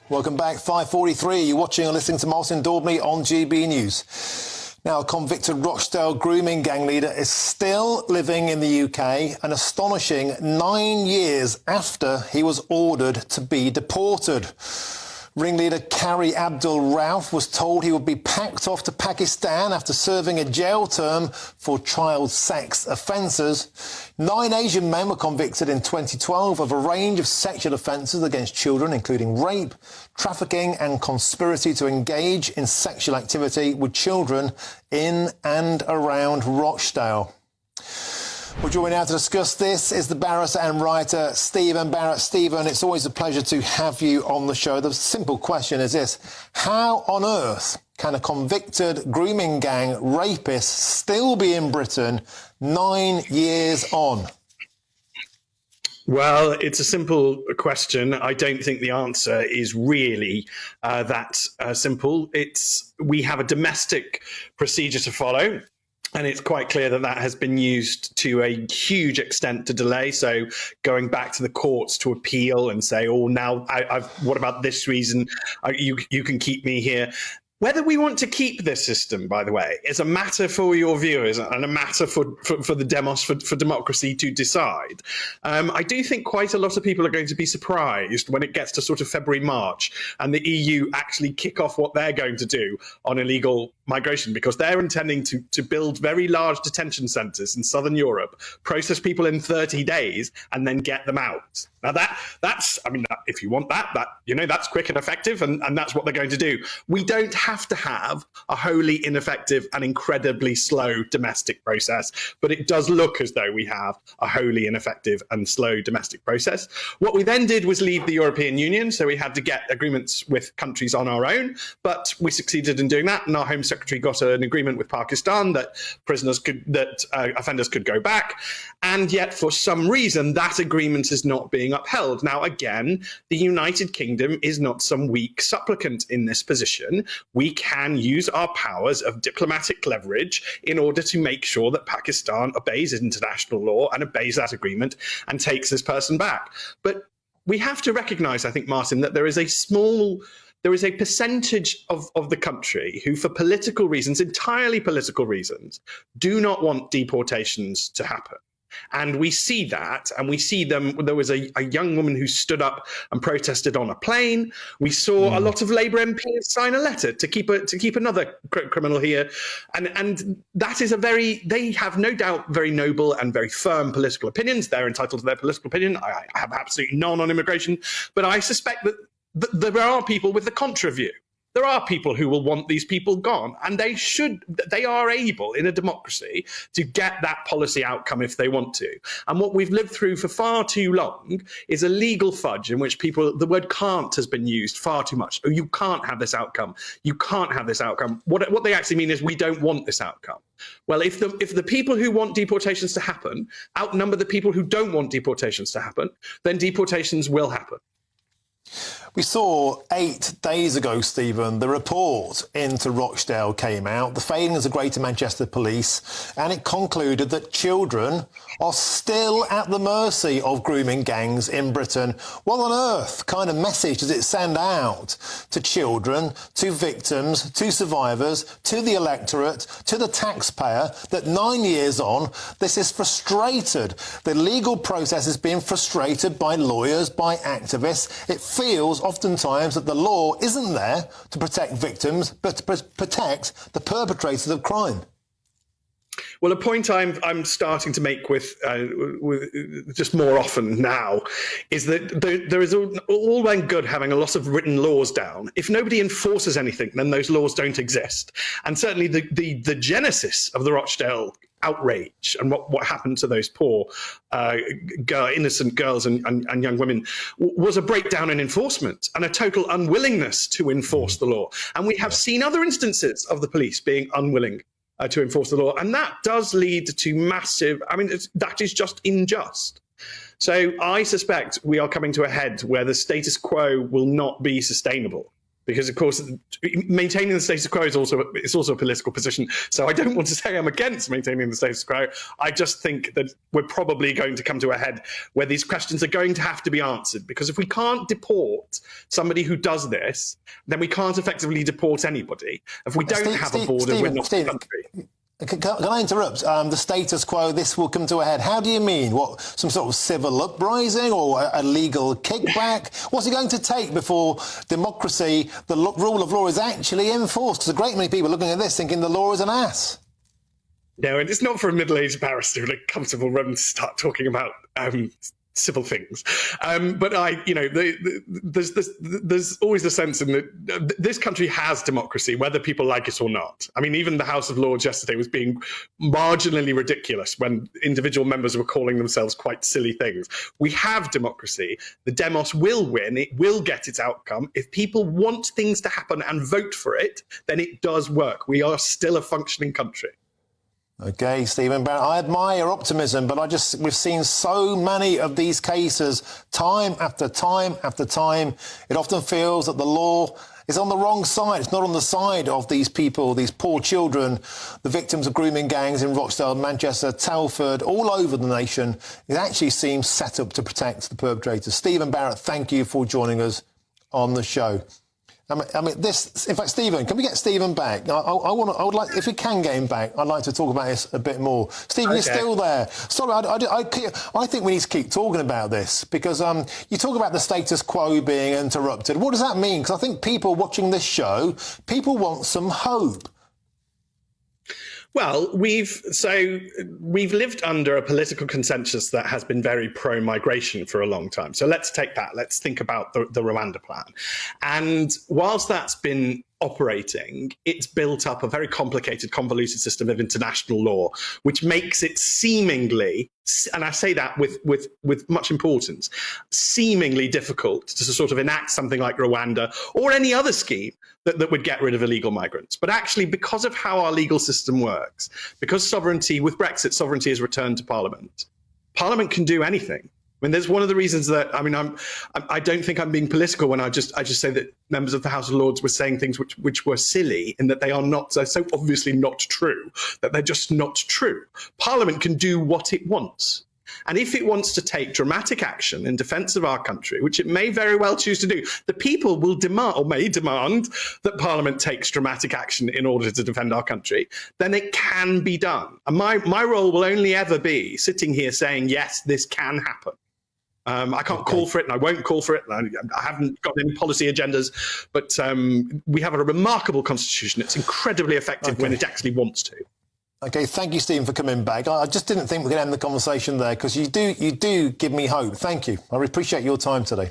Welcome back. 5:43. You're watching or listening to Martin Daubney on GB News. Now, a convicted Rochdale grooming gang leader is still living in the UK, an astonishing 9 years after he was ordered to be deported. Ringleader Kari Abdul Rauf was told he would be packed off to Pakistan after serving a jail term for child sex offences. 9 Asian men were convicted in 2012 of a range of sexual offences against children, including rape, trafficking and conspiracy to engage in sexual activity with children in and around Rochdale. Well, joining me now to discuss this is the barrister and writer Steven Barrett. Steven, it's always a pleasure to have you on the show. The simple question is this: how on earth can a convicted grooming gang rapist still be in Britain 9 years on? Well, it's a simple question. I don't think the answer is really that simple. We have a domestic procedure to follow. And it's quite clear that that has been used to a huge extent to delay. So going back to the courts to appeal and say, oh, now what about this reason? You can keep me here. Whether we want to keep this system, by the way, is a matter for your viewers and a matter for the demos, for democracy to decide. I do think quite a lot of people are going to be surprised when it gets to sort of February, March, and the EU actually kick off what they're going to do on illegal migration, because they're intending to build very large detention centres in southern Europe, process people in 30 days, and then get them out. Now that's, I mean, if you want that's quick and effective, and that's what they're going to do. We don't have to have a wholly ineffective and incredibly slow domestic process, but it does look as though we have a wholly ineffective and slow domestic process. What we then did was leave the European Union, so we had to get agreements with countries on our own, but we succeeded in doing that, and our Home Secretary got an agreement with Pakistan that offenders could go back, and yet for some reason that agreement is not being upheld. Now, again, the United Kingdom is not some weak supplicant in this position. We can use our powers of diplomatic leverage in order to make sure that Pakistan obeys international law and obeys that agreement and takes this person back. But we have to recognise, I think, Martin, that there is a percentage of the country who, for political reasons, entirely political reasons, do not want deportations to happen. And we see that, and we see them. There was a young woman who stood up and protested on a plane. We saw a lot of Labour MPs sign a letter to keep another criminal here, and that is they have no doubt very noble and very firm political opinions. They're entitled to their political opinion. I have absolutely none on immigration, but I suspect that there are people with the contra view. There are people who will want these people gone, and they are able in a democracy to get that policy outcome if they want to. And what we've lived through for far too long is a legal fudge in which the word can't has been used far too much. Oh, you can't have this outcome. You can't have this outcome. What they actually mean is we don't want this outcome. Well, if the people who want deportations to happen outnumber the people who don't want deportations to happen, then deportations will happen. We saw 8 days ago, Stephen, the report into Rochdale came out, the failings of Greater Manchester Police, and it concluded that children are still at the mercy of grooming gangs in Britain. What on earth kind of message does it send out to children, to victims, to survivors, to the electorate, to the taxpayer, that 9 years on, this is frustrated? The legal process is being frustrated by lawyers, by activists. It feels oftentimes that the law isn't there to protect victims, but to protect the perpetrators of crime. Well, a point I'm starting to make with just more often now is that there is all well and good having a lot of written laws down. If nobody enforces anything, then those laws don't exist. And certainly the genesis of the Rochdale outrage and what happened to those poor innocent girls and young women was a breakdown in enforcement and a total unwillingness to enforce the law. And we have seen other instances of the police being unwilling to enforce the law. And that does lead to massive, that is just unjust. So I suspect we are coming to a head where the status quo will not be sustainable. Because, of course, maintaining the status quo is also a political position. So I don't want to say I'm against maintaining the status quo. I just think that we're probably going to come to a head where these questions are going to have to be answered. Because if we can't deport somebody who does this, then we can't effectively deport anybody. If we don't have a border, we're not a country. Can I interrupt? The status quo, this will come to a head. How do you mean? What, some sort of civil uprising or a legal kickback? What's it going to take before democracy, the rule of law, is actually enforced? Because a great many people are looking at this thinking the law is an ass. No, and it's not for a middle-aged barrister in a comfortable room to start talking about civil things. But there's always the sense in that this country has democracy, whether people like it or not. I mean, even the House of Lords yesterday was being marginally ridiculous when individual members were calling themselves quite silly things. We have democracy. The demos will win. It will get its outcome. If people want things to happen and vote for it, then it does work. We are still a functioning country. OK, Steven Barrett, I admire your optimism, but we've seen so many of these cases time after time after time. It often feels that the law is on the wrong side. It's not on the side of these people, these poor children, the victims of grooming gangs in Rochdale, Manchester, Telford, all over the nation. It actually seems set up to protect the perpetrators. Steven Barrett, thank you for joining us on the show. I mean, this. In fact, Steven, can we get Steven back? I would like, if we can get him back, I'd like to talk about this a bit more. Steven, okay. You're still there. Sorry, I think we need to keep talking about this because you talk about the status quo being interrupted. What does that mean? Because I think people watching this show, people want some hope. Well, we've lived under a political consensus that has been very pro-migration for a long time. So let's take that. Let's think about the Rwanda plan. And whilst that's been operating, it's built up a very complicated, convoluted system of international law, which makes it seemingly, and I say that with much importance, seemingly difficult to sort of enact something like Rwanda or any other scheme that would get rid of illegal migrants. But actually, because of how our legal system works, because sovereignty, with Brexit, sovereignty is returned to Parliament. Parliament can do anything. I mean, there's one of the reasons that, I mean, I don't think I'm being political when I just say that members of the House of Lords were saying things which were silly in that they are not so obviously not true, that they're just not true. Parliament can do what it wants. And if it wants to take dramatic action in defence of our country, which it may very well choose to do, the people will demand, or may demand, that Parliament takes dramatic action in order to defend our country, then it can be done. And my role will only ever be sitting here saying, yes, this can happen. I can't call for it, and I won't call for it. I haven't got any policy agendas, but we have a remarkable constitution. It's incredibly effective when it actually wants to. OK, thank you, Stephen, for coming back. I just didn't think we could end the conversation there because you do give me hope. Thank you. I appreciate your time today.